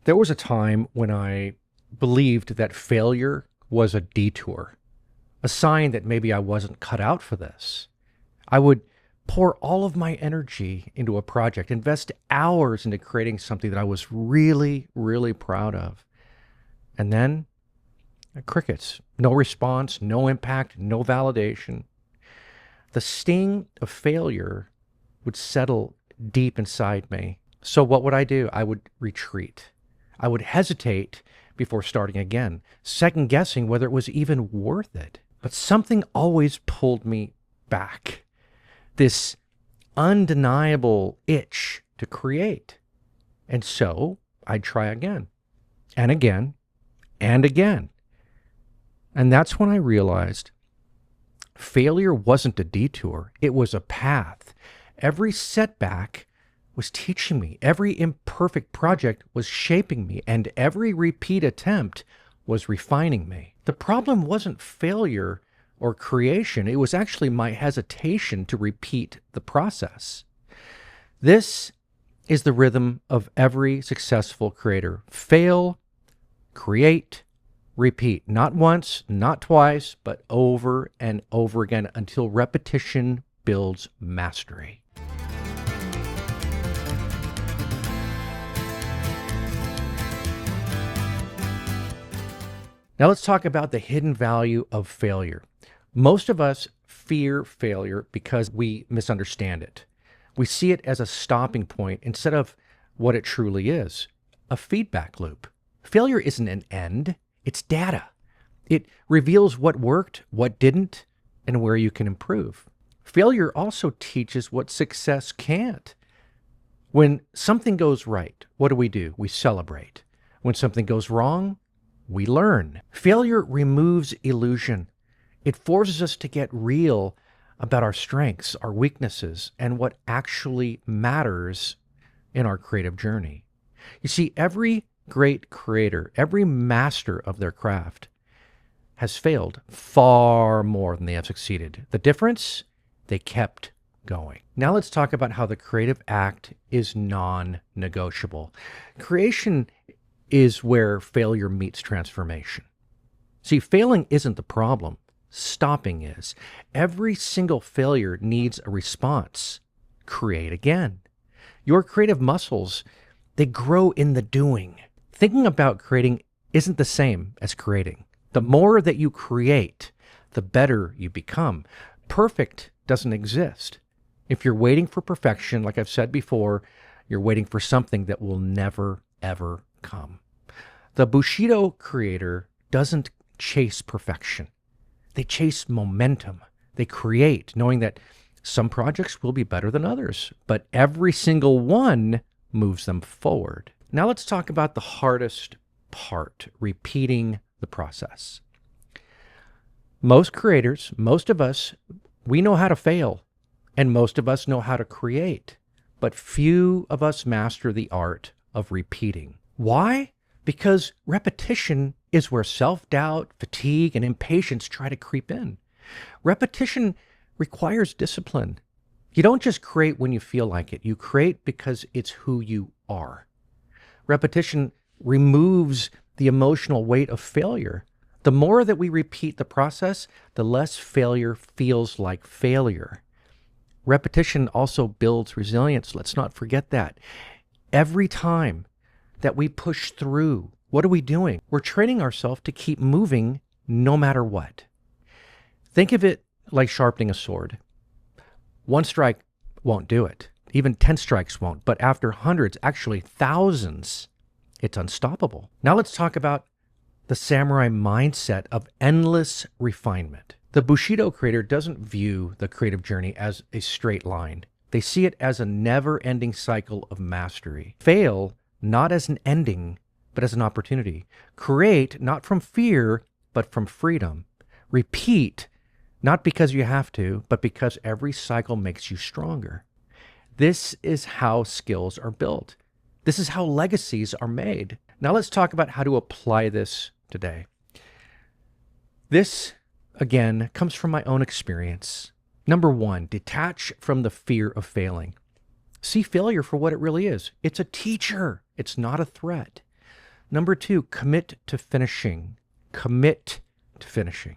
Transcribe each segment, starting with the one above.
There was a time when I believed that failure was a detour, a sign that maybe I wasn't cut out for this. I would pour all of my energy into a project, invest hours into creating something that I was really, really proud of. And then crickets, no response, no impact, no validation. The sting of failure would settle deep inside me. So what would I do? I would retreat. I would hesitate before starting again, second guessing whether it was even worth it. But something always pulled me back. This undeniable itch to create. And so I'd try again and again and again. And that's when I realized failure wasn't a detour. It was a path. Every setback was teaching me. Every imperfect project was shaping me, and every repeat attempt was refining me. The problem wasn't failure or creation. It was actually my hesitation to repeat the process. This is the rhythm of every successful creator. Fail, create, repeat. Not once, not twice, but over and over again until repetition builds mastery. Now let's talk about the hidden value of failure. Most of us fear failure because we misunderstand it. We see it as a stopping point instead of what it truly is, a feedback loop. Failure isn't an end, it's data. It reveals what worked, what didn't, and where you can improve. Failure also teaches what success can't. When something goes right, what do? We celebrate. When something goes wrong, we learn. Failure removes illusion. It forces us to get real about our strengths, our weaknesses, and what actually matters in our creative journey. You see, every great creator, every master of their craft has failed far more than they have succeeded. The difference? They kept going. Now let's talk about how the creative act is non-negotiable. Creation is where failure meets transformation. See, failing isn't the problem. Stopping is. Every single failure needs a response. Create again. Your creative muscles, they grow in the doing. Thinking about creating isn't the same as creating. The more that you create, the better you become. Perfect doesn't exist. If you're waiting for perfection, like I've said before, you're waiting for something that will never, ever come. The Bushido creator doesn't chase perfection. They chase momentum. They create, knowing that some projects will be better than others, but every single one moves them forward. Now let's talk about the hardest part, repeating the process. Most creators, most of us, we know how to fail, and most of us know how to create, but few of us master the art of repeating. Why? Because repetition is where self-doubt, fatigue, and impatience try to creep in. Repetition requires discipline. You don't just create when you feel like it. You create because it's who you are. Repetition removes the emotional weight of failure. The more that we repeat the process, the less failure feels like failure. Repetition also builds resilience. Let's not forget that. Every time that we push through, what are we doing? We're training ourselves to keep moving no matter what. Think of it like sharpening a sword. One strike won't do it. Even 10 strikes won't. But after hundreds, actually thousands, it's unstoppable. Now let's talk about the samurai mindset of endless refinement. The Bushido creator doesn't view the creative journey as a straight line. They see it as a never-ending cycle of mastery. Fail not as an ending, but as an opportunity. Create not from fear, but from freedom. Repeat, not because you have to, but because every cycle makes you stronger. This is how skills are built. This is how legacies are made. Now let's talk about how to apply this today. This again, comes from my own experience. Number one, detach from the fear of failing. See failure for what it really is. It's a teacher. It's not a threat. Number two, commit to finishing. Commit to finishing,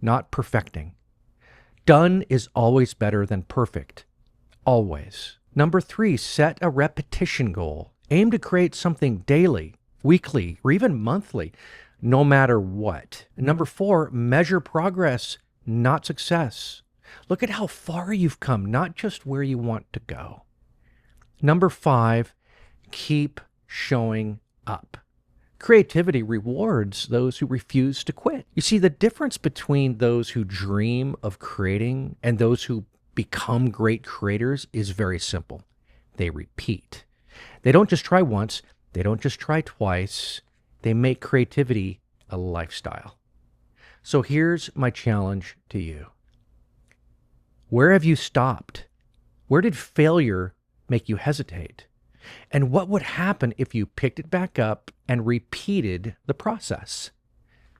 not perfecting. Done is always better than perfect. Always. Number three, set a repetition goal. Aim to create something daily, weekly, or even monthly, no matter what. Number four, measure progress, not success. Look at how far you've come, not just where you want to go. Number five, keep showing up. Creativity rewards those who refuse to quit. You see, the difference between those who dream of creating and those who become great creators is very simple. They repeat. They don't just try once. They don't just try twice. They make creativity a lifestyle. So here's my challenge to you. Where have you stopped? Where did failure make you hesitate? And what would happen if you picked it back up and repeated the process?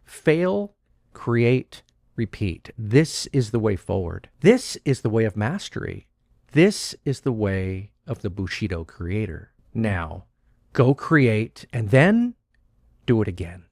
Fail, create, repeat. This is the way forward. This is the way of mastery. This is the way of the Bushido creator. Now, go create and then do it again.